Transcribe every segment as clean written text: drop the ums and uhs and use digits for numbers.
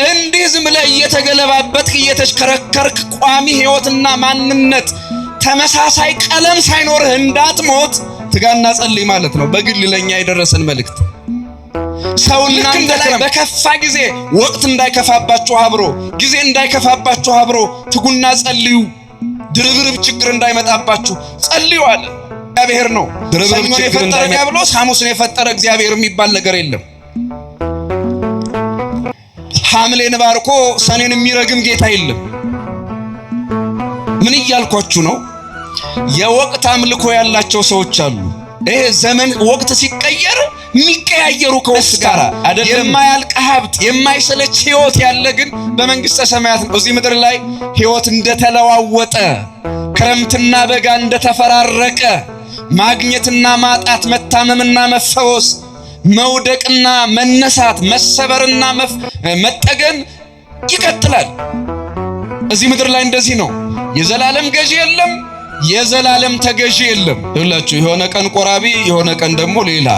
እንዲህ ዝም ብለህ እየተገለባበጥክ እየተሽከረከርክ ቋሚ ህይወትና ማንነት ተመሳሳይ ቀለም ሳይኖርህ እንዳትሞት ትጋና ጸልይ ማለት ነው። በግል ለኛ የደረሰን መልእክት ሰው እናንተ ላይ በከፋ ጊዜ ወቅት እንዳይከፋባችሁ አብሮ ጊዜ እንዳይከፋባችሁ አብሮ ትጉና ጸልዩ። ድርብርብ ችግር እንዳይመጣባችሁ ጸልዩ አለ እግዚአብሔር ነው። ድርብርብ ችግር እንዳይመጣ ዲያብሎስ ሐሙስን የፈጠረ እግዚአብሔር የሚባል ነገር የለም። ሐምሌን ባርኮ ሰኔን የሚረግም ጌታ የለም። ምን እያልኳችሁ ነው? የወቅት አምልኮ ያላቸው ሰዎች አሉ። ይሄ ዘመን ወቅት ሲቀየር የሚቀያየሩ ከወቅት ጋር አይደለም። የማያልቅ ሀብት የማይሰለች ህይወት ያለ ግን በመንግስተ ሰማያት ነው። እዚህ ምድር ላይ ህይወት እንደተለዋወጠ ክረምትና በጋ እንደተፈራረቀ ማግኘትና ማጣት መታመምና መፈወስ መውደቅና መነሳት መሰበርና መጠገን ይቀጥላል። እዚህ ምድር ላይ እንደዚህ ነው። የዘላለም ገዢ የለም፣ የዘላለም ተገዢ የለም። ይኸውላችሁ የሆነ ቀን ቆራቢ፣ የሆነ ቀን ደግሞ ሌላ፣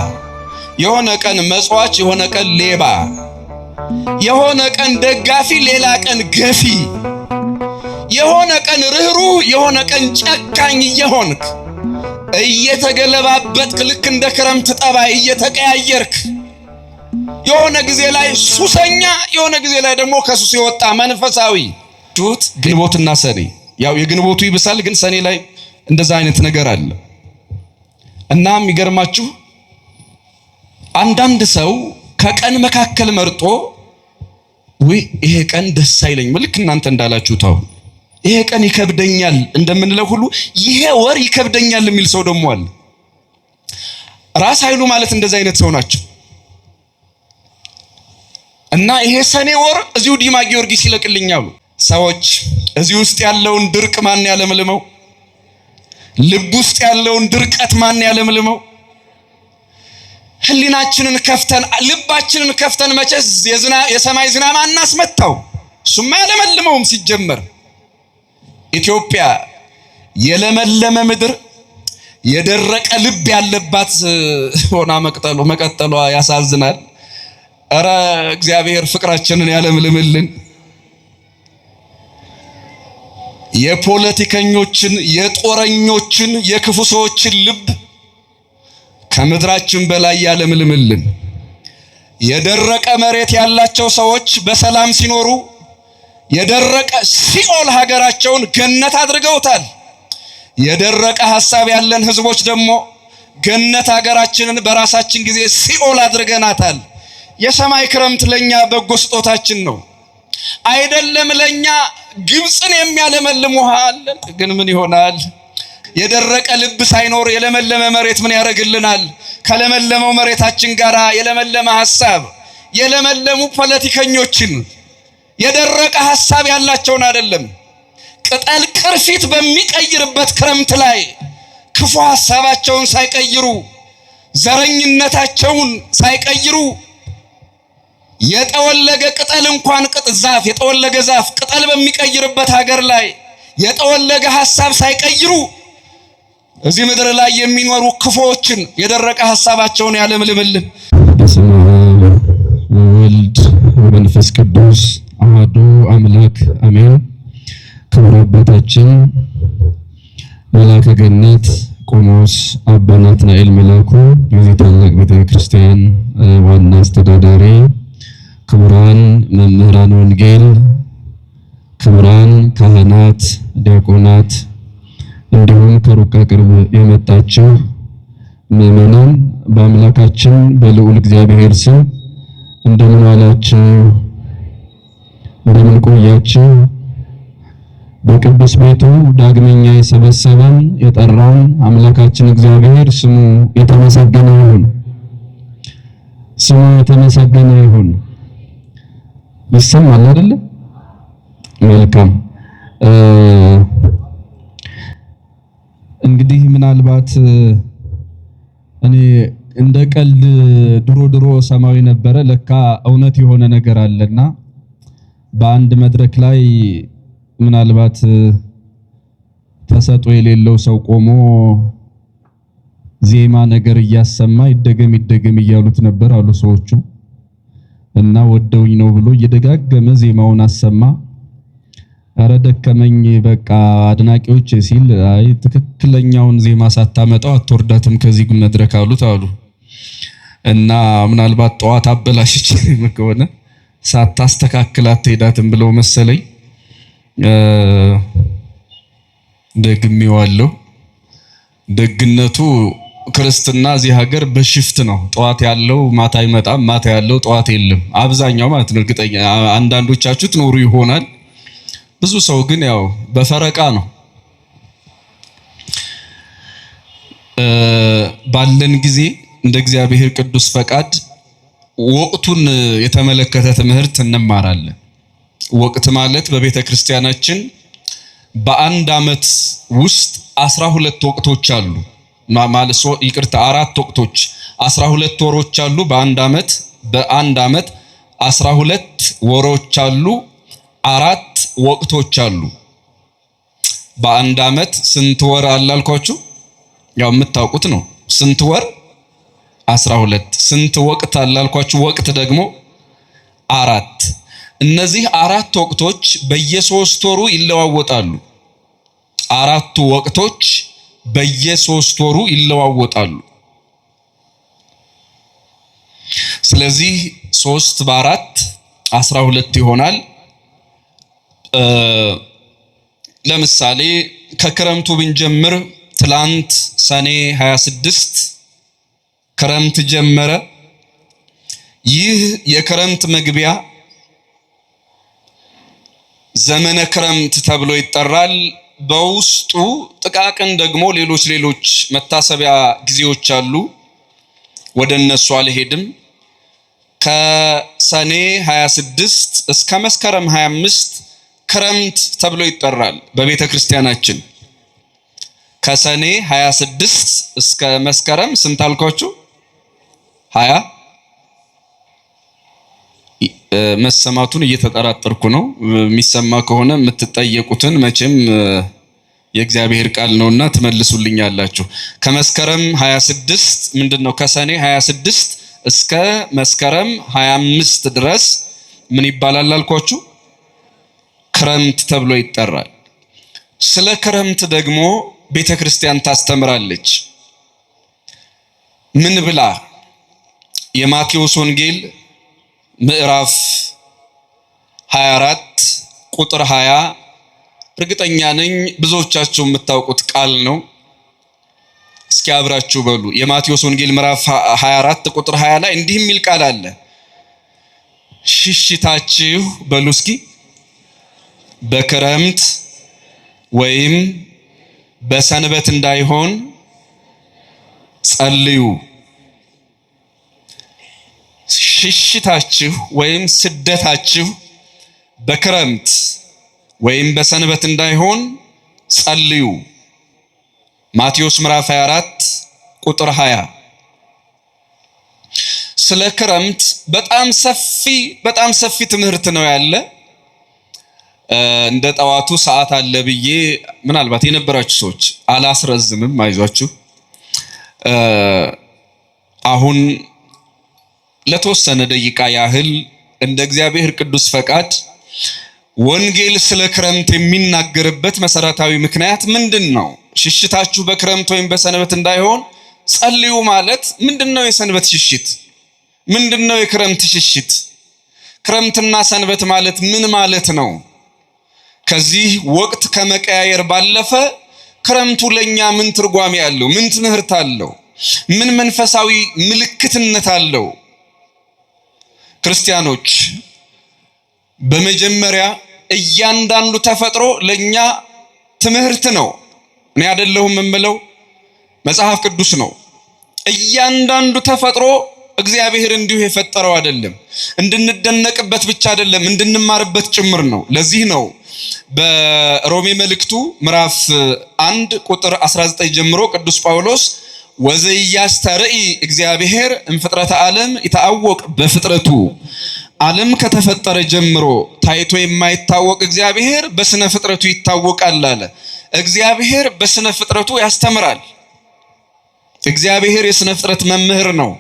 የሆነ ቀን መጽዋች፣ የሆነ ቀን ሌባ፣ የሆነ ቀን ደጋፊ፣ ሌላ ቀን ገፊ፣ የሆነ ቀን ርህሩህ፣ የሆነ ቀን ጨካኝ እየሆንክ እየተገለባበጥክ ልክ እንደ ክረምት ጠባይ እየተቀያየርክ የሆነ ጊዜ ላይ ሱሰኛ፣ የሆነ ጊዜ ላይ ደግሞ ከሱስ የወጣ መንፈሳዊ ጁት ግንቦትና ሰኔ ያው የግንቦቱ ይብሳል፣ ግን ሰኔ ላይ እንደዛ አይነት ነገር አለ። እና የሚገርማችሁ አንዳንድ ሰው ከቀን መካከል መርጦ ወይ ይሄ ቀን ደስ አይለኝም፣ ልክ እናንተ እንዳላችሁት አሁን ይሄ ቀን ይከብደኛል እንደምንለው ሁሉ ይሄ ወር ይከብደኛል የሚል ሰው ደግሞ አለ። ራስ ኃይሉ ማለት እንደዛ አይነት ሰው ናቸው። እና ይሄ ሰኔ ወር እዚሁ ዲማ ጊዮርጊስ ይለቅልኛሉ ሰዎች። እዚህ ውስጥ ያለውን ድርቅ ማን ያለምልመው? ልብ ውስጥ ያለውን ድርቀት ማን ያለምልመው? ህሊናችንን ከፍተን ልባችንን ከፍተን መቼስ የሰማይ ዝናብ አናስመታው፣ እሱማ ያለመልመውም ሲጀመር። ኢትዮጵያ የለመለመ ምድር የደረቀ ልብ ያለባት ሆና መቀጠሏ ያሳዝናል። እረ እግዚአብሔር ፍቅራችንን ያለምልምልን። የፖለቲከኞችን የጦረኞችን የክፉ ሰዎችን ልብ ከምድራችን በላይ ያለምልምልን። የደረቀ መሬት ያላቸው ሰዎች በሰላም ሲኖሩ የደረቀ ሲኦል ሀገራቸውን ገነት አድርገውታል። የደረቀ ሐሳብ ያለን ህዝቦች ደግሞ ገነት ሀገራችንን በራሳችን ጊዜ ሲኦል አድርገናታል። የሰማይ ክረምት ለኛ በጎ ስጦታችን ነው አይደለም? ለኛ ግብጽን የሚያለመልም ውሃ አለ። ግን ምን ይሆናል? የደረቀ ልብ ሳይኖር የለመለመ መሬት ምን ያደርግልናል? ከለመለመው መሬታችን ጋር የለመለመ ሐሳብ የለመለሙ ፖለቲከኞችን የደረቀ ሐሳብ ያላቸውን አይደለም፣ ቅጠል ቅርፊት በሚቀይርበት ክረምት ላይ ክፉ ሐሳባቸውን ሳይቀይሩ ዘረኝነታቸውን ሳይቀይሩ የጠወለገ ቅጠል እንኳን ዛፍ የጠወለገ ዛፍ ቅጠል በሚቀይርበት ሀገር ላይ የጠወለገ ሐሳብ ሳይቀይሩ እዚህ ምድር ላይ የሚኖሩ ክፉዎችን የደረቀ ሐሳባቸውን ያለምልምልን። በስመ አብ ወወልድ ወመንፈስ ቅዱስ አሐዱ አምላክ አሜን። ክቡር አባታችን መላከ ገነት ቆሞስ አባ ናትናኤል መላኩ የዚህ ታላቅ ቤተክርስቲያን ዋና አስተዳዳሪ፣ ክቡራን መምህራን ወንጌል፣ ክቡራን ካህናት፣ ዲያቆናት እንዲሁም ከሩቅ ቅርብ የመጣችሁ ምእመናን በአምላካችን በልዑል እግዚአብሔር ስም እንደምን ዋላችሁ? እንደምን ቆያችሁ? በቅዱስ ቤቱ ዳግመኛ የሰበሰበን የጠራን አምላካችን እግዚአብሔር ስሙ የተመሰገነ ይሁን። ስሙ የተመሰገነ ይሁን። ይሰማል አይደል? መልካም። እንግዲህ ምናልባት እኔ እንደ ቀልድ ድሮ ሰማዊ ነበረ፣ ለካ እውነት የሆነ ነገር አለና በአንድ መድረክ ላይ ምናልባት ተሰጥኦ የሌለው ሰው ቆሞ ዜማ ነገር እያሰማ ይደገም እያሉት ነበር አሉ ሰዎቹ። እና ወደውኝ ነው ብሎ እየደጋገመ ዜማውን አሰማ። አረ ደከመኝ በቃ አድናቂዎች ሲል አይ ትክክለኛውን ዜማ ሳታመጣው አትወርዳትም ከዚህ መድረክ አሉት አሉ። እና ምናልባት ጠዋት አበላሽች ከሆነ ሳታስተካክል አትሄዳትም ብለው መሰለኝ ደግሜዋለሁ። ደግነቱ ክርስትና እዚህ ሀገር በሽፍት ነው። ጠዋት ያለው ማታ አይመጣም፣ ማታ ያለው ጠዋት የለም። አብዛኛው ማለት ነው። እርግጠኛ አንዳንዶቻችሁ ትኖሩ ይሆናል። ብዙ ሰው ግን ያው በፈረቃ ነው። ባለን ጊዜ እንደ እግዚአብሔር ቅዱስ ፈቃድ ወቅቱን የተመለከተ ትምህርት እንማራለን። ወቅት ማለት በቤተ ክርስቲያናችን በአንድ ዓመት ውስጥ 12 ወቅቶች አሉ። ማለት ይቅርታ 4 ወቅቶች 12 ወሮች አሉ። በአንድ ዓመት 12 ወሮች አሉ። 4 ወቅቶች አሉ። በአንድ ዓመት ስንት ወር አላልኳችሁ? ያው የምታውቁት ነው። ስንት ወር? 12። ስንት ወቅት አላልኳችሁ? ወቅት ደግሞ 4። እነዚህ 4 ወቅቶች በየ3 ወሩ ይለዋወጣሉ። 4ቱ ወቅቶች በየ3 ወሩ ይለዋወጣሉ። ስለዚህ 3 በ4 12 ይሆናል። ለምሳሌ ከክረምቱ ብንጀምር ትላንት ሰኔ 26 ክረምት ጀመረ። ይህ የክረምት መግቢያ ዘመነ ክረምት ተብሎ ይጠራል። በውስጡ ጥቃቅን ደግሞ ሌሎች መታሰቢያ ጊዜዎች አሉ። ወደ እነሱ አልሄድም። ከሰኔ 26 እስከ መስከረም 25 ክረምት ተብሎ ይጠራል በቤተ ክርስቲያናችን። ከሰኔ 26 እስከ መስከረም ስንት አልኳችሁ? 20 መሰማቱን እየተጠራጠርኩ ነው። የሚሰማ ከሆነ የምትጠየቁትን መቼም የእግዚአብሔር ቃል ነውና ትመልሱልኛላችሁ። ከመስከረም 26 ምንድነው? ከሰኔ 26 እስከ መስከረም 25 ድረስ ምን ይባላል አልኳችሁ? ክረምት ተብሎ ይጠራል። ስለ ክረምት ደግሞ ቤተ ክርስቲያን ታስተምራለች። ምን ብላ? የማቴዎስ ወንጌል ምዕራፍ 24 ቁጥር 20 እርግጠኛ ነኝ ብዙዎቻችሁ የምታውቁት ቃል ነው። እስኪ አብራችሁ በሉ። የማቴዎስ ወንጌል ምዕራፍ 24 ቁጥር 20 ላይ እንዲህ የሚል ቃል አለ። ሽሽታችሁ በሉ እስኪ በክረምት ወይም በሰንበት እንዳይሆን ጸልዩ። ሽሽታችሁ ወይም ስደታችሁ በክረምት ወይም በሰንበት እንዳይሆን ጸልዩ። ማቴዎስ ምዕራፍ 24 ቁጥር 20። ስለ ክረምት በጣም ሰፊ ትምህርት ነው ያለ። እንደ ጠዋቱ ሰዓት አለ ብዬ ምናልባት የነበራችሁ ሰዎች አላስረዝምም፣ አይዟችሁ። አሁን ለተወሰነ ደቂቃ ያህል እንደ እግዚአብሔር ቅዱስ ፈቃድ ወንጌል ስለ ክረምት የሚናገርበት መሰረታዊ ምክንያት ምንድን ነው? ሽሽታችሁ በክረምት ወይም በሰንበት እንዳይሆን ጸልዩ ማለት ምንድን ነው? የሰንበት ሽሽት ምንድን ነው? የክረምት ሽሽት? ክረምትና ሰንበት ማለት ምን ማለት ነው? ከዚህ ወቅት ከመቀያየር ባለፈ ክረምቱ ለኛ ምን ትርጓሜ አለው? ምን ትምህርት አለው? ምን መንፈሳዊ ምልክትነት አለው? ክርስቲያኖች በመጀመሪያ እያንዳንዱ ተፈጥሮ ለኛ ትምህርት ነው። እኔ አይደለሁም የምለው፣ መጽሐፍ ቅዱስ ነው። እያንዳንዱ ተፈጥሮ እግዚአብሔር እንዲሁ የፈጠረው አይደለም። እንድንደነቅበት ብቻ አይደለም፣ እንድንማርበት ጭምር ነው። ለዚህ ነው በሮሜ መልእክቱ ምዕራፍ 1 ቁጥር 19 ጀምሮ ቅዱስ ጳውሎስ ወዘያስተርኢ እግዚአብሔር እምፍጥረተ ዓለም ይታወቅ በፍጥረቱ፣ ዓለም ከተፈጠረ ጀምሮ ታይቶ የማይታወቅ እግዚአብሔር በስነ ፍጥረቱ ይታወቃል አለ። እግዚአብሔር በስነ ፍጥረቱ ያስተምራል። እግዚአብሔር የስነ ፍጥረት መምህር ነው።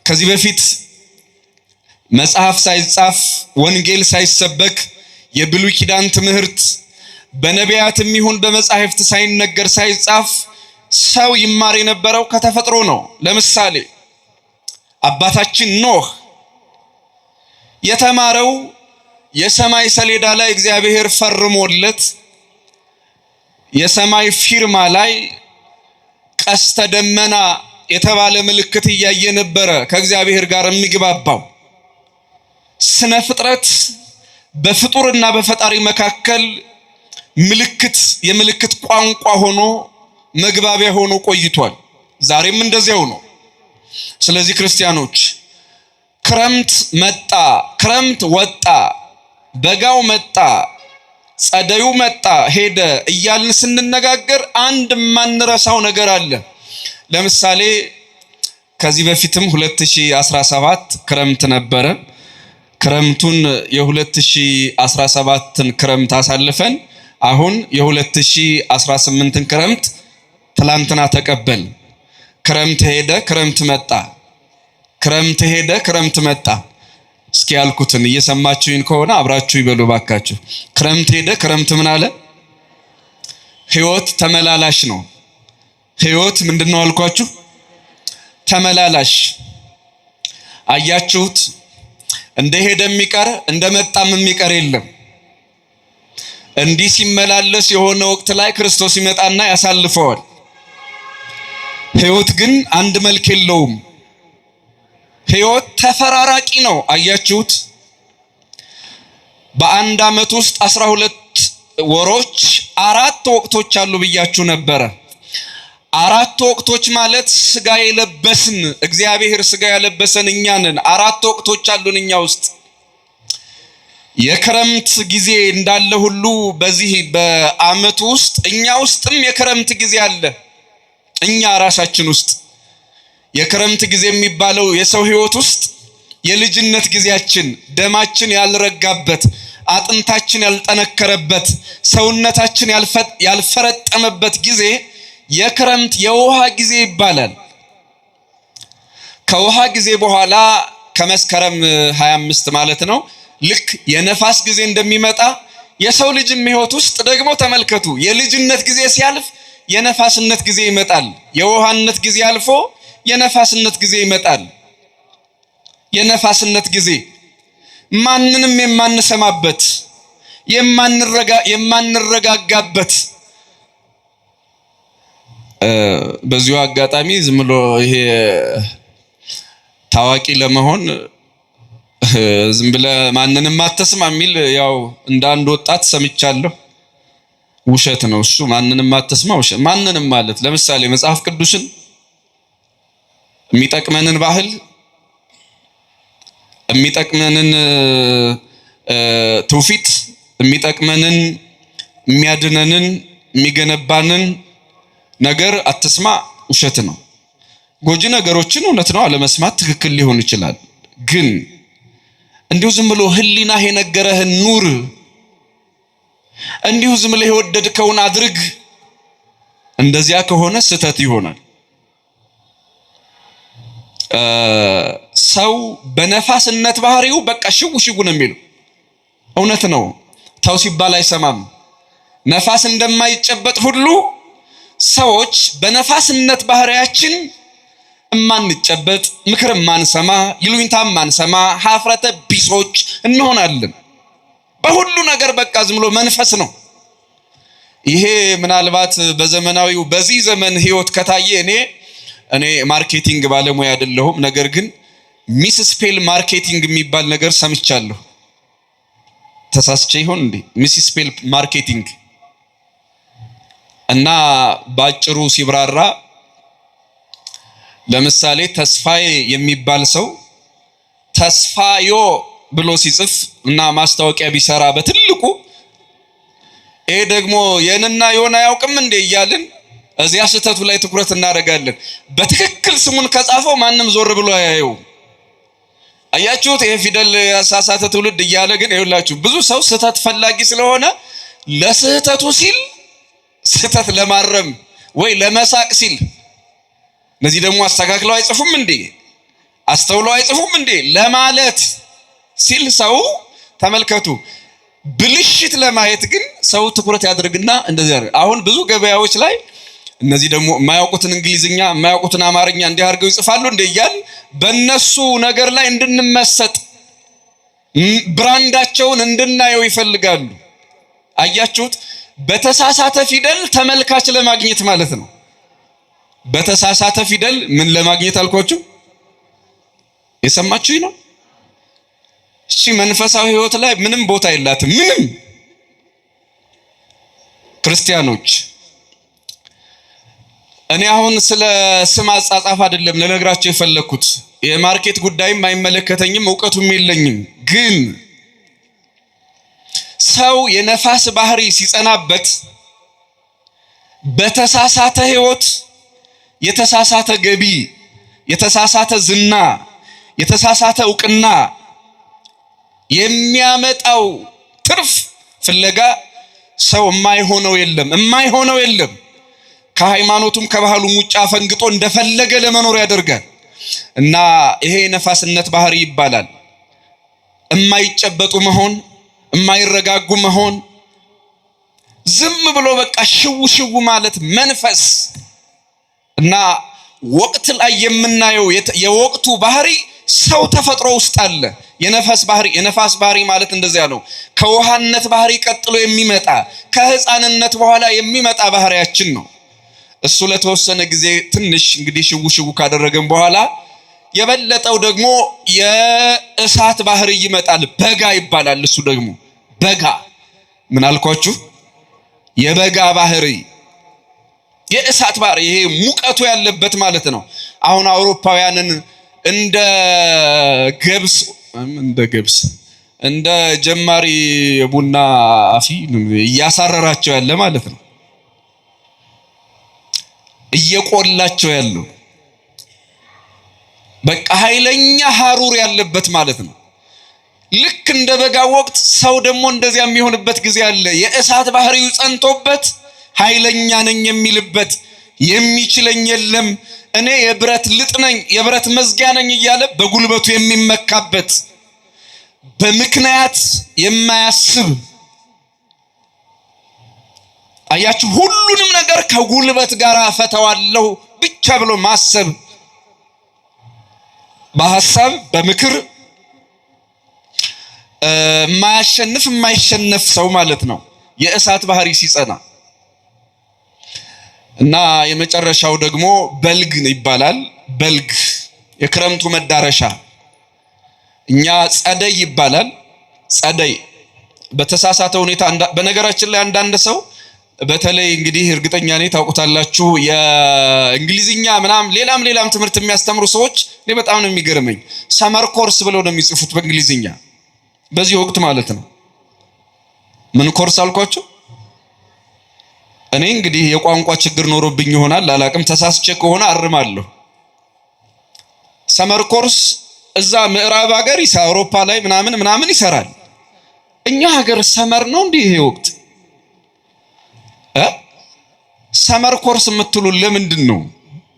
ከዚህ በፊት መጽሐፍ ሳይጻፍ ወንጌል ሳይሰበክ የብሉይ ኪዳን ትምህርት በነቢያትም ይሁን በመጻሕፍት ሳይነገር ሳይጻፍ ሰው ይማር የነበረው ከተፈጥሮ ነው። ለምሳሌ አባታችን ኖህ የተማረው የሰማይ ሰሌዳ ላይ እግዚአብሔር ፈርሞለት የሰማይ ፊርማ ላይ ቀስተ ደመና የተባለ ምልክት እያየ ነበረ ከእግዚአብሔር ጋር የሚግባባው። ስነ ፍጥረት በፍጡርና በፈጣሪ መካከል ምልክት የምልክት ቋንቋ ሆኖ መግባቢያ ሆኖ ቆይቷል። ዛሬም እንደዚያው ነው። ስለዚህ ክርስቲያኖች ክረምት መጣ፣ ክረምት ወጣ፣ በጋው መጣ፣ ጸደዩ መጣ ሄደ እያልን ስንነጋገር አንድ ማንረሳው ነገር አለ። ለምሳሌ ከዚህ በፊትም 2017 ክረምት ነበረ። ክረምቱን የ2017ን ክረምት አሳልፈን አሁን የ2018ን ክረምት ትላንትና ተቀበል። ክረምት ሄደ፣ ክረምት መጣ፣ ክረምት ሄደ፣ ክረምት መጣ። እስኪ ያልኩትን እየሰማችሁኝ ከሆነ አብራችሁ ይበሉ ባካችሁ። ክረምት ሄደ፣ ክረምት ምን አለ? ሕይወት ተመላላሽ ነው። ሕይወት ምንድነው አልኳችሁ? ተመላላሽ። አያችሁት? እንደሄደ የሚቀር እንደመጣም የሚቀር የለም። እንዲህ ሲመላለስ የሆነ ወቅት ላይ ክርስቶስ ይመጣና ያሳልፈዋል። ሕይወት ግን አንድ መልክ የለውም። ሕይወት ተፈራራቂ ነው። አያችሁት? በአንድ ዓመት ውስጥ 12 ወሮች 4 ወቅቶች አሉ ብያችሁ ነበረ። 4 ወቅቶች ማለት ስጋ የለበስን እግዚአብሔር ስጋ ያለበሰን እኛ ነን። 4 ወቅቶች አሉን እኛ ውስጥ። የክረምት ጊዜ እንዳለ ሁሉ በዚህ በዓመቱ ውስጥ እኛ ውስጥም የክረምት ጊዜ አለ። እኛ ራሳችን ውስጥ የክረምት ጊዜ የሚባለው የሰው ሕይወት ውስጥ የልጅነት ጊዜያችን፣ ደማችን ያልረጋበት፣ አጥንታችን ያልጠነከረበት፣ ሰውነታችን ያልፈረጠመበት ጊዜ የክረምት የውሃ ጊዜ ይባላል። ከውሃ ጊዜ በኋላ ከመስከረም 25 ማለት ነው ልክ የነፋስ ጊዜ እንደሚመጣ የሰው ልጅም ሕይወት ውስጥ ደግሞ ተመልከቱ። የልጅነት ጊዜ ሲያልፍ የነፋስነት ጊዜ ይመጣል። የውሃነት ጊዜ አልፎ የነፋስነት ጊዜ ይመጣል። የነፋስነት ጊዜ ማንንም የማንሰማበት የማንረጋጋበት። በዚሁ አጋጣሚ ዝም ብሎ ይሄ ታዋቂ ለመሆን ዝም ብለህ ማንንም አትስማ የሚል ያው እንደ አንድ ወጣት ሰምቻለሁ። ውሸት ነው እሱ። ማንንም አትስማ ውሸት። ማንንም ማለት ለምሳሌ መጽሐፍ ቅዱስን የሚጠቅመንን ባህል የሚጠቅመንን ትውፊት የሚጠቅመንን የሚያድነንን የሚገነባንን ነገር አትስማ ውሸት ነው። ጎጂ ነገሮችን እውነት ነው አለመስማት ትክክል ሊሆን ይችላል። ግን እንዲሁ ዝም ብሎ ህሊናህ የነገረህን ኑር፣ እንዲሁ ዝም ብለህ የወደድከውን አድርግ። እንደዚያ ከሆነ ስህተት ይሆናል። ሰው በነፋስነት ባህሪው በቃ ሽው ሽው ነው የሚለው እውነት ነው። ተው ሲባል አይሰማም። ነፋስ እንደማይጨበጥ ሁሉ ሰዎች በነፋስነት ባህሪያችን እማንጨበጥ፣ ምክር ማንሰማ፣ ይሉኝታ ማንሰማ፣ ሀፍረተ ቢሶች እንሆናለን። በሁሉ ነገር በቃ ዝም ብሎ መንፈስ ነው። ይሄ ምናልባት በዘመናዊው በዚህ ዘመን ህይወት ከታየ እኔ ማርኬቲንግ ባለሙያ አይደለሁም። ነገር ግን ሚስ ስፔል ማርኬቲንግ የሚባል ነገር ሰምቻለሁ። ተሳስቼ ይሆን እንዴ? ሚስ ስፔል ማርኬቲንግ እና ባጭሩ ሲብራራ ለምሳሌ ተስፋዬ የሚባል ሰው ተስፋዮ ብሎ ሲጽፍ እና ማስታወቂያ ቢሰራ በትልቁ ይሄ ደግሞ የነና የሆነ አያውቅም እንዴ እያልን እዚያ ስህተቱ ላይ ትኩረት እናደርጋለን። በትክክል ስሙን ከጻፈው ማንም ዞር ብሎ አያየው። አያችሁት? ይሄ ፊደል ያሳሳተ ትውልድ እያለ ግን ይኸውላችሁ ብዙ ሰው ስህተት ፈላጊ ስለሆነ ለስህተቱ ሲል ስህተት ለማረም ወይ ለመሳቅ ሲል እነዚህ ደግሞ አስተካክለው አይጽፉም እንዴ አስተውለው አይጽፉም እንዴ ለማለት ሲል ሰው ተመልከቱ። ብልሽት ለማየት ግን ሰው ትኩረት ያድርግና እንደዚህ ያደርግ። አሁን ብዙ ገበያዎች ላይ እነዚህ ደግሞ የማያውቁትን እንግሊዝኛ የማያውቁትን አማርኛ እንዲህ አድርገው ይጽፋሉ እንደያል በእነሱ ነገር ላይ እንድንመሰጥ ብራንዳቸውን እንድናየው ይፈልጋሉ። አያችሁት? በተሳሳተ ፊደል ተመልካች ለማግኘት ማለት ነው። በተሳሳተ ፊደል ምን ለማግኘት አልኳችሁ? የሰማችሁኝ ነው? እሺ፣ መንፈሳዊ ህይወት ላይ ምንም ቦታ የላትም። ምንም ክርስቲያኖች፣ እኔ አሁን ስለ ስም አጻጻፍ አይደለም ለነግራችሁ የፈለኩት። የማርኬት ጉዳይም አይመለከተኝም፣ እውቀቱም የለኝም። ግን ሰው የነፋስ ባህሪ ሲጸናበት በተሳሳተ ህይወት የተሳሳተ ገቢ፣ የተሳሳተ ዝና፣ የተሳሳተ እውቅና የሚያመጣው ትርፍ ፍለጋ ሰው የማይሆነው የለም። ከሃይማኖቱም ከባህሉም ውጭ አፈንግጦ እንደፈለገ ለመኖር ያደርጋል። እና ይሄ የነፋስነት ባህሪ ይባላል። የማይጨበጡ መሆን፣ የማይረጋጉ መሆን፣ ዝም ብሎ በቃ ሽው ማለት መንፈስ። እና ወቅት ላይ የምናየው የወቅቱ ባህሪ ሰው ተፈጥሮ ውስጥ አለ። የነፋስ ባህሪ ማለት እንደዚያ ነው። ከውሃነት ባህሪ ቀጥሎ የሚመጣ ከህፃንነት በኋላ የሚመጣ ባህሪያችን ነው። እሱ ለተወሰነ ጊዜ ትንሽ እንግዲህ ሽው ካደረገን በኋላ የበለጠው ደግሞ የእሳት ባህሪ ይመጣል። በጋ ይባላል። እሱ ደግሞ በጋ ምን አልኳችሁ? የበጋ ባህሪ፣ የእሳት ባህሪ፣ ይሄ ሙቀቱ ያለበት ማለት ነው። አሁን አውሮፓውያንን እንደ ገብስ እንደ ጀማሪ ቡና አፊ እያሳረራቸው ያለ ማለት ነው። እየቆላቸው ያለው በቃ ኃይለኛ ሐሩር ያለበት ማለት ነው። ልክ እንደ በጋ ወቅት ሰው ደግሞ እንደዚያ የሚሆንበት ጊዜ አለ። የእሳት ባህሪው ጸንቶበት ኃይለኛ ነኝ የሚልበት፣ የሚችለኝ የለም እኔ የብረት ልጥ ነኝ የብረት መዝጊያ ነኝ እያለ በጉልበቱ የሚመካበት፣ በምክንያት የማያስብ አያችሁ፣ ሁሉንም ነገር ከጉልበት ጋር አፈተዋለሁ ብቻ ብሎ ማሰብ፣ በሐሳብ በምክር የማይሸነፍ ሰው ማለት ነው የእሳት ባህሪ ሲጸና። እና የመጨረሻው ደግሞ በልግ ይባላል። በልግ የክረምቱ መዳረሻ፣ እኛ ጸደይ ይባላል። ጸደይ በተሳሳተ ሁኔታ በነገራችን ላይ አንዳንድ ሰው በተለይ እንግዲህ እርግጠኛ ነኝ ታውቁታላችሁ፣ የእንግሊዝኛ ምናምን ሌላም ትምህርት የሚያስተምሩ ሰዎች እኔ በጣም ነው የሚገርመኝ። ሰመር ኮርስ ብለው ነው የሚጽፉት በእንግሊዝኛ በዚህ ወቅት ማለት ነው። ምን ኮርስ አልኳቸው? እኔ እንግዲህ የቋንቋ ችግር ኖሮብኝ ይሆናል አላቅም፣ ተሳስቼ ከሆነ አርማለሁ። ሰመር ኮርስ እዛ ምዕራብ ሀገር አውሮፓ ላይ ምናምን ይሰራል። እኛ ሀገር ሰመር ነው እንዲህ ይሄ ወቅት ሰመር ኮርስ የምትሉ ለምንድን ነው?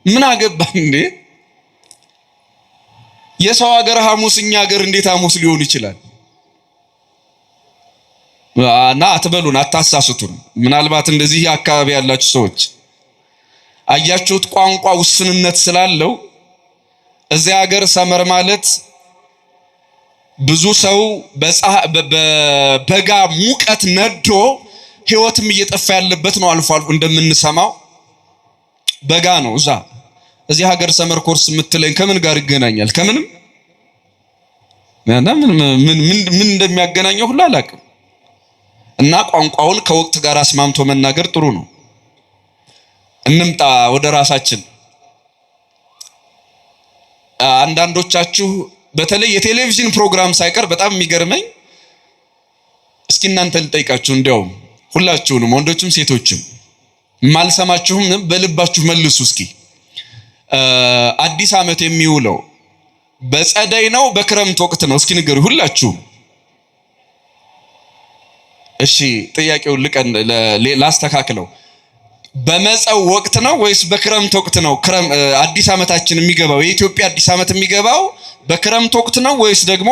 ምን አገባን እንዴ? የሰው ሀገር ሐሙስ እኛ ሀገር እንዴት ሐሙስ ሊሆን ይችላል? እና አትበሉን፣ አታሳስቱን። ምናልባት እንደዚህ አካባቢ ያላችሁ ሰዎች አያችሁት፣ ቋንቋ ውስንነት ስላለው እዚያ ሀገር ሰመር ማለት ብዙ ሰው በበጋ ሙቀት ነዶ ህይወትም እየጠፋ ያለበት ነው። አልፎ እንደምንሰማው በጋ ነው። እዚህ ሀገር ሰመር ኮርስ የምትለኝ ከምን ጋር ይገናኛል? ከምንም ምን እንደሚያገናኘው ሁሉ አላውቅም። እና ቋንቋውን ከወቅት ጋር አስማምቶ መናገር ጥሩ ነው። እንምጣ ወደ ራሳችን። አንዳንዶቻችሁ በተለይ የቴሌቪዥን ፕሮግራም ሳይቀር በጣም የሚገርመኝ፣ እስኪ እናንተ ልጠይቃችሁ፣ እንዲያውም ሁላችሁንም ወንዶችም ሴቶችም ማልሰማችሁም በልባችሁ መልሱ እስኪ። አዲስ ዓመት የሚውለው በጸደይ ነው በክረምት ወቅት ነው? እስኪ ንገሩ ሁላችሁም። እሺ ጥያቄውን ላስተካክለው። በመጸው ወቅት ነው ወይስ በክረምት ወቅት ነው? አዲስ ዓመታችን የሚገባው የኢትዮጵያ አዲስ ዓመት የሚገባው በክረምት ወቅት ነው ወይስ ደግሞ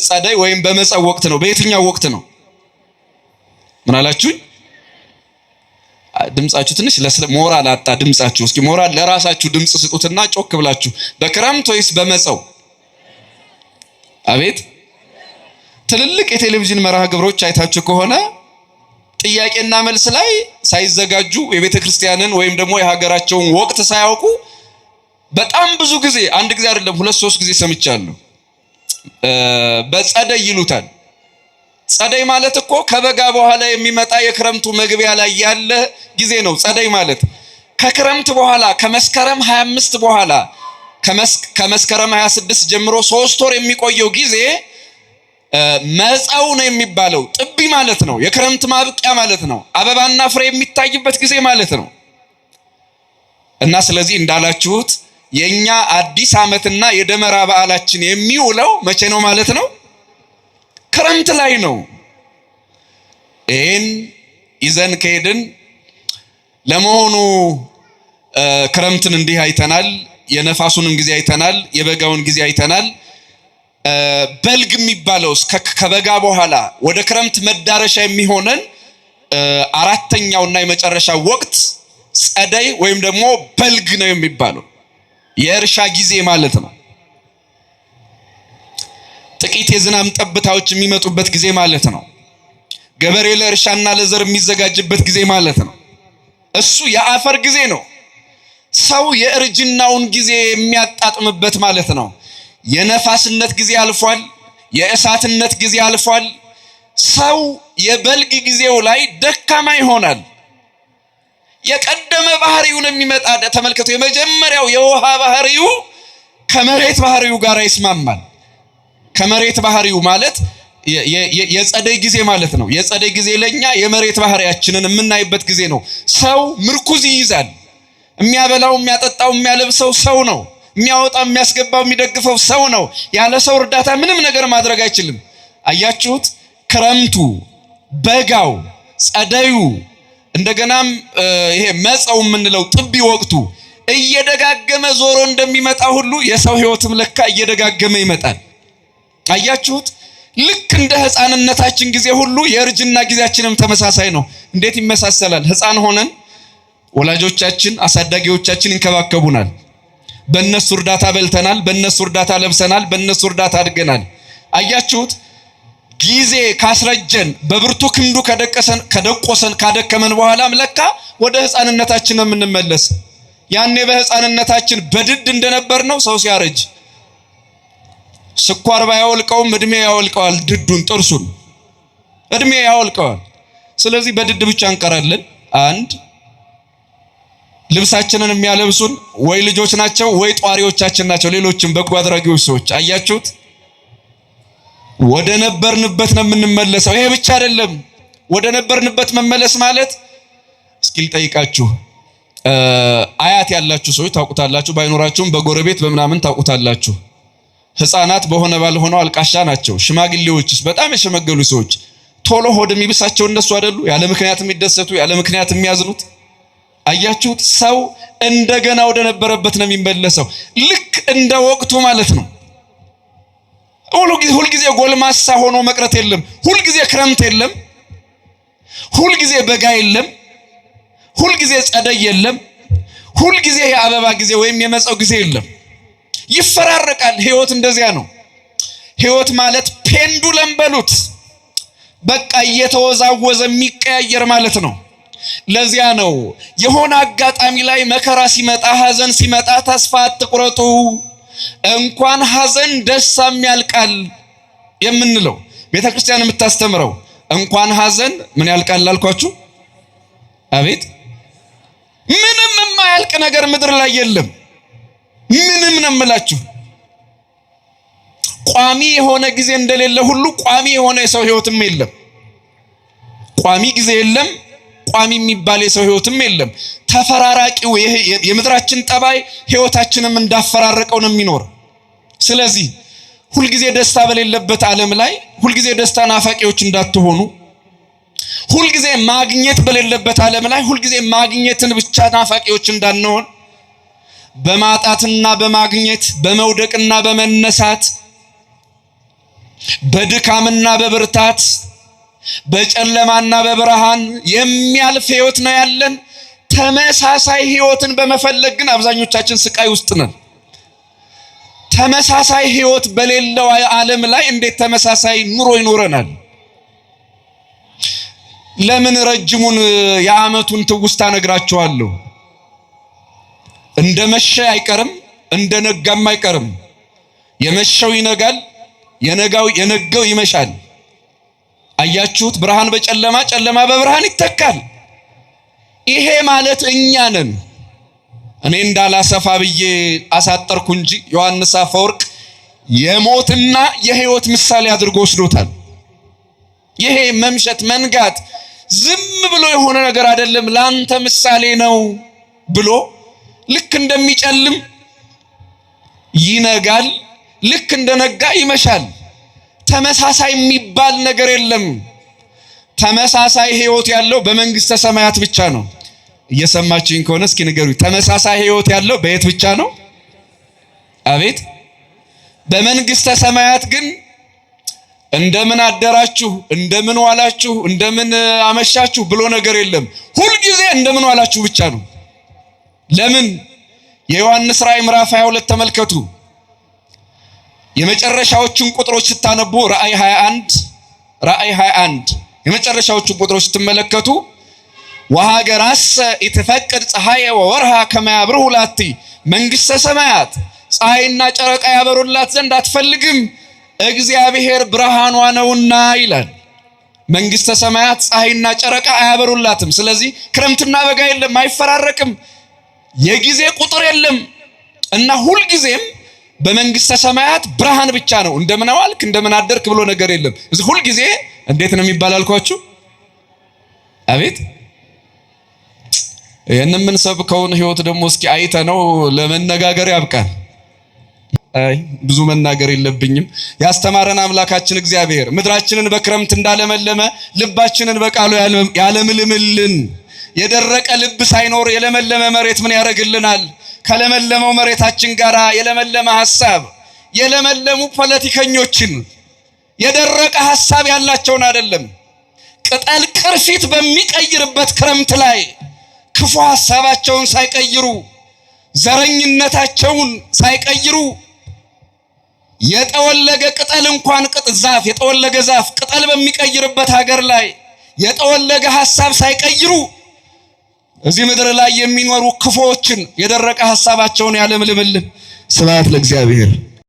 ጸደይ ወይም በመጸው ወቅት ነው? በየትኛው ወቅት ነው? ምን አላችሁኝ? ድምጻችሁ ትንሽ ሞራል አጣ ድምጻችሁ። እስኪ ሞራል ለራሳችሁ ድምጽ ስጡትና ጮክ ብላችሁ በክረምት ወይስ በመጸው? አቤት። ትልልቅ የቴሌቪዥን መርሃ ግብሮች አይታችሁ ከሆነ ጥያቄና መልስ ላይ ሳይዘጋጁ የቤተ ክርስቲያንን ወይም ደግሞ የሀገራቸውን ወቅት ሳያውቁ በጣም ብዙ ጊዜ፣ አንድ ጊዜ አይደለም 2-3 ጊዜ ሰምቻለሁ፣ በጸደይ ይሉታል። ጸደይ ማለት እኮ ከበጋ በኋላ የሚመጣ የክረምቱ መግቢያ ላይ ያለ ጊዜ ነው። ጸደይ ማለት ከክረምት በኋላ ከመስከረም 25 በኋላ ከመስከረም 26 ጀምሮ 3 ወር የሚቆየው ጊዜ መጸው ነው የሚባለው። ጥቢ ማለት ነው። የክረምት ማብቂያ ማለት ነው። አበባና ፍሬ የሚታይበት ጊዜ ማለት ነው። እና ስለዚህ እንዳላችሁት የኛ አዲስ ዓመትና የደመራ በዓላችን የሚውለው መቼ ነው ማለት ነው? ክረምት ላይ ነው። ይህን ይዘን ከሄድን ለመሆኑ ክረምትን እንዲህ አይተናል፣ የነፋሱንም ጊዜ አይተናል፣ የበጋውን ጊዜ አይተናል። በልግ የሚባለው ከበጋ በኋላ ወደ ክረምት መዳረሻ የሚሆነን አራተኛውና የመጨረሻው ወቅት ጸደይ ወይም ደግሞ በልግ ነው የሚባለው። የእርሻ ጊዜ ማለት ነው። ጥቂት የዝናብ ጠብታዎች የሚመጡበት ጊዜ ማለት ነው። ገበሬ ለእርሻና ለዘር የሚዘጋጅበት ጊዜ ማለት ነው። እሱ የአፈር ጊዜ ነው። ሰው የእርጅናውን ጊዜ የሚያጣጥምበት ማለት ነው። የነፋስነት ጊዜ አልፏል። የእሳትነት ጊዜ አልፏል። ሰው የበልግ ጊዜው ላይ ደካማ ይሆናል። የቀደመ ባህሪውን የሚመጣ ተመልከቱ። የመጀመሪያው የውሃ ባህሪው ከመሬት ባህሪው ጋር ይስማማል። ከመሬት ባህሪው ማለት የጸደይ ጊዜ ማለት ነው። የጸደይ ጊዜ ለኛ የመሬት ባህሪያችንን የምናይበት ጊዜ ነው። ሰው ምርኩዝ ይይዛል። የሚያበላው፣ የሚያጠጣው፣ የሚያለብሰው ሰው ነው። የሚያወጣው፣ የሚያስገባው፣ የሚደግፈው ሰው ነው። ያለ ሰው እርዳታ ምንም ነገር ማድረግ አይችልም። አያችሁት? ክረምቱ፣ በጋው፣ ጸደዩ እንደገናም ይሄ መጸው የምንለው ጥቢ ወቅቱ እየደጋገመ ዞሮ እንደሚመጣ ሁሉ የሰው ሕይወትም ለካ እየደጋገመ ይመጣል። አያችሁት? ልክ እንደ ሕፃንነታችን ጊዜ ሁሉ የእርጅና ጊዜያችንም ተመሳሳይ ነው። እንዴት ይመሳሰላል? ሕፃን ሆነን ወላጆቻችን አሳዳጊዎቻችን ይንከባከቡናል። በእነሱ እርዳታ በልተናል፣ በእነሱ እርዳታ ለብሰናል፣ በእነሱ እርዳታ አድገናል። አያችሁት? ጊዜ ካስረጀን በብርቱ ክንዱ ከደቆሰን ካደከመን በኋላም ለካ ወደ ሕፃንነታችን ነው የምንመለስ። ያኔ በሕፃንነታችን በድድ እንደነበር ነው ሰው ሲያረጅ ስኳር ባያወልቀውም እድሜ ያወልቀዋል። ድዱን ጥርሱን እድሜ ያወልቀዋል። ስለዚህ በድድ ብቻ እንቀራለን። አንድ ልብሳችንን የሚያለብሱን ወይ ልጆች ናቸው ወይ ጧሪዎቻችን ናቸው፣ ሌሎችም በጎ አድራጊዎች ሰዎች። አያችሁት? ወደ ነበርንበት ነው የምንመለሰው። ይሄ ብቻ አይደለም። ወደ ነበርንበት መመለስ ማለት እስኪ ልጠይቃችሁ፣ አያት ያላችሁ ሰዎች ታውቁታላችሁ፣ ባይኖራችሁም በጎረቤት በምናምን ታውቁታላችሁ። ሕፃናት በሆነ ባልሆነው አልቃሻ ናቸው። ሽማግሌዎችስ በጣም የሸመገሉ ሰዎች ቶሎ ሆድ የሚብሳቸው እነሱ አይደሉ? ያለ ምክንያት የሚደሰቱ ያለ ምክንያት የሚያዝኑት። አያችሁት? ሰው እንደገና ወደ ነበረበት ነው የሚመለሰው። ልክ እንደ ወቅቱ ማለት ነው። ሁልጊዜ ጎልማሳ ሆኖ መቅረት የለም። ሁልጊዜ ክረምት የለም። ሁልጊዜ በጋ የለም። ሁልጊዜ ጸደይ የለም። ሁልጊዜ የአበባ ጊዜ ወይም የመጸው ጊዜ የለም። ይፈራረቃል። ህይወት እንደዚያ ነው። ህይወት ማለት ፔንዱለም በሉት፣ በቃ እየተወዛወዘ የሚቀያየር ማለት ነው። ለዚያ ነው የሆነ አጋጣሚ ላይ መከራ ሲመጣ፣ ሐዘን ሲመጣ ተስፋ አትቁረጡ፣ እንኳን ሐዘን ደስታም ያልቃል የምንለው። ቤተክርስቲያን የምታስተምረው እንኳን ሐዘን ምን ያልቃል አልኳችሁ? አቤት! ምንም የማያልቅ ነገር ምድር ላይ የለም። ምንም ነው የምላችሁ። ቋሚ የሆነ ጊዜ እንደሌለ ሁሉ ቋሚ የሆነ የሰው ህይወትም የለም። ቋሚ ጊዜ የለም። ቋሚ የሚባል የሰው ህይወትም የለም። ተፈራራቂው የምድራችን ጠባይ ህይወታችንም እንዳፈራረቀው ነው የሚኖር። ስለዚህ ሁልጊዜ ደስታ በሌለበት ዓለም ላይ ሁልጊዜ ደስታ ናፋቂዎች እንዳትሆኑ፣ ሁልጊዜ ማግኘት በሌለበት ዓለም ላይ ሁልጊዜ ማግኘትን ብቻ ናፋቂዎች እንዳንሆን፣ በማጣትና በማግኘት በመውደቅና በመነሳት በድካምና በብርታት በጨለማና በብርሃን የሚያልፍ ሕይወት ነው ያለን። ተመሳሳይ ሕይወትን በመፈለግ ግን አብዛኞቻችን ስቃይ ውስጥ ነን። ተመሳሳይ ሕይወት በሌለው ዓለም ላይ እንዴት ተመሳሳይ ኑሮ ይኖረናል? ለምን ረጅሙን የዓመቱን ትውስታ ነግራችኋለሁ። እንደ መሸ አይቀርም፣ እንደ ነጋም አይቀርም። የመሸው ይነጋል፣ የነገው ይመሻል። አያችሁት? ብርሃን በጨለማ ጨለማ በብርሃን ይተካል። ይሄ ማለት እኛ ነን። እኔ እንዳላሰፋ ብዬ አሳጠርኩ እንጂ ዮሐንስ አፈወርቅ የሞትና የሕይወት ምሳሌ አድርጎ ወስዶታል። ይሄ መምሸት መንጋት ዝም ብሎ የሆነ ነገር አይደለም፣ ላንተ ምሳሌ ነው ብሎ ልክ እንደሚጨልም ይነጋል፣ ልክ እንደነጋ ይመሻል። ተመሳሳይ የሚባል ነገር የለም። ተመሳሳይ ሕይወት ያለው በመንግስተ ሰማያት ብቻ ነው። እየሰማችሁኝ ከሆነ እስኪ ንገሩኝ፣ ተመሳሳይ ሕይወት ያለው በየት ብቻ ነው? አቤት! በመንግስተ ሰማያት ግን እንደምን አደራችሁ፣ እንደምን ዋላችሁ፣ እንደምን አመሻችሁ ብሎ ነገር የለም። ሁልጊዜ እንደምን ዋላችሁ ብቻ ነው። ለምን? የዮሐንስ ራእይ ምዕራፍ 22 ተመልከቱ። የመጨረሻዎቹን ቁጥሮች ስታነቡ ራእይ 21 የመጨረሻዎቹን ቁጥሮች ስትመለከቱ ወሀገራሰ ኢትፈቅድ ፀሐየ ወወርሃ ከመ ያብርሁ ላቲ፣ መንግስተ ሰማያት ፀሐይና ጨረቃ ያበሩላት ዘንድ አትፈልግም፣ እግዚአብሔር ብርሃኗ ነውና ይላል። መንግስተ ሰማያት ፀሐይና ጨረቃ አያበሩላትም። ስለዚህ ክረምትና በጋ የለም፣ አይፈራረቅም፣ የጊዜ ቁጥር የለም እና ሁልጊዜም በመንግስተ ሰማያት ብርሃን ብቻ ነው። እንደምን ዋልክ እንደምን አደርክ ብሎ ነገር የለም። እዚህ ሁልጊዜ እንዴት ነው የሚባል አልኳችሁ? አቤት! ይሄንን ምን ሰብከውን ሕይወት ደግሞ እስኪ አይተነው ለመነጋገር ያብቃል። አይ ብዙ መናገር የለብኝም። ያስተማረን አምላካችን እግዚአብሔር ምድራችንን በክረምት እንዳለመለመ ልባችንን በቃሉ ያለምልምልን። የደረቀ ልብ ሳይኖር የለመለመ መሬት ምን ያደርግልናል? ከለመለመው መሬታችን ጋር የለመለመ ሐሳብ፣ የለመለሙ ፖለቲከኞችን የደረቀ ሐሳብ ያላቸውን አይደለም፣ ቅጠል ቅርፊት በሚቀይርበት ክረምት ላይ ክፉ ሐሳባቸውን ሳይቀይሩ ዘረኝነታቸውን ሳይቀይሩ የጠወለገ ቅጠል እንኳን ዛፍ የጠወለገ ዛፍ ቅጠል በሚቀይርበት ሀገር ላይ የጠወለገ ሐሳብ ሳይቀይሩ እዚህ ምድር ላይ የሚኖሩ ክፉዎችን የደረቀ ሐሳባቸውን ያለምልምልን። ስብሐት ለእግዚአብሔር።